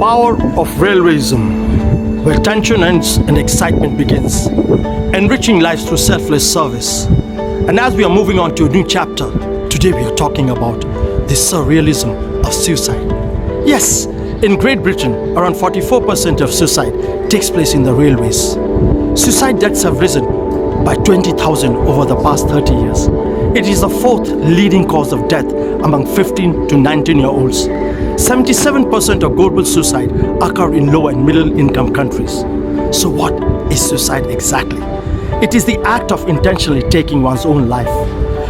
Power of Railwayism, where tension ends and excitement begins, enriching lives through selfless service. And as we are moving on to a new chapter, today we are talking about the surrealism of suicide. Yes, in Great Britain, around 44% of suicide takes place in the railways. Suicide deaths have risen by 20,000 over the past 30 years. It is the fourth leading cause of death among 15 to 19-year-olds. 77% of global suicide occur in low and middle income countries. So what is suicide exactly? It is the act of intentionally taking one's own life.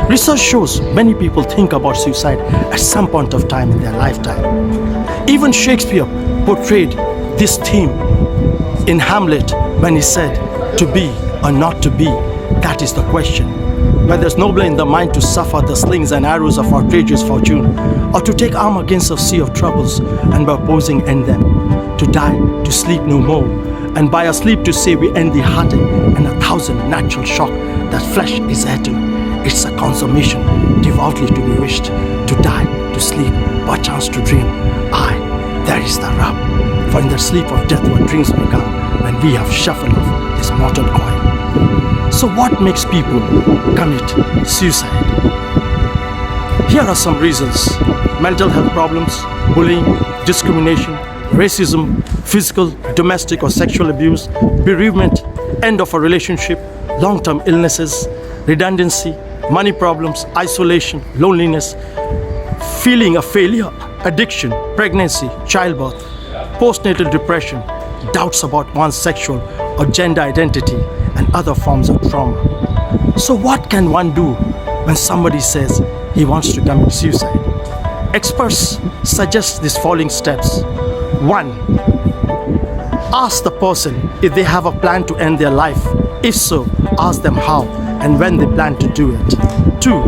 Research shows many people think about suicide at some point of time in their lifetime. Even Shakespeare portrayed this theme in Hamlet when he said, "To be or not to be, that is the question. Whether it's nobler in the mind to suffer the slings and arrows of outrageous fortune, or to take arm against a sea of troubles, and by opposing end them. To die, to sleep no more, and by our sleep to say we end the heartache and 1,000 natural shock that flesh is heir to. It's a consummation devoutly to be wished, to die, to sleep, perchance to dream. Aye, there is the rub. For in the sleep of death what dreams become, when we have shuffled off this mortal coil." So what makes people commit suicide? Here are some reasons: mental health problems, bullying, discrimination, racism, physical, domestic or sexual abuse, bereavement, end of a relationship, long-term illnesses, redundancy, money problems, isolation, loneliness, feeling of failure, addiction, pregnancy, childbirth, postnatal depression, doubts about one's sexual or gender identity, and other forms of trauma. So what can one do when somebody says he wants to commit suicide? Experts suggest these following steps. 1. Ask the person if they have a plan to end their life. If so, ask them how and when they plan to do it. 2.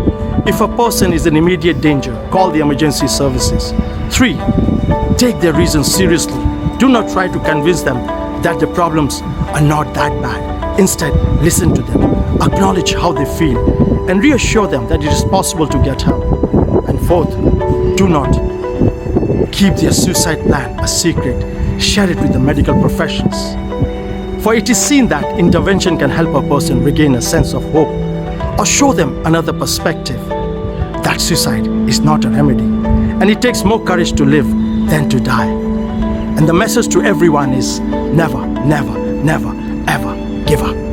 If a person is in immediate danger, call the emergency services. 3. Take their reasons seriously. Do not try to convince them that the problems are not that bad. Instead, listen to them, acknowledge how they feel, and reassure them that it is possible to get help. And 4th, do not keep their suicide plan a secret. Share it with the medical professions. For it is seen that intervention can help a person regain a sense of hope or show them another perspective, that suicide is not a remedy, and it takes more courage to live than to die. And the message to everyone is never, never, never, ever give up.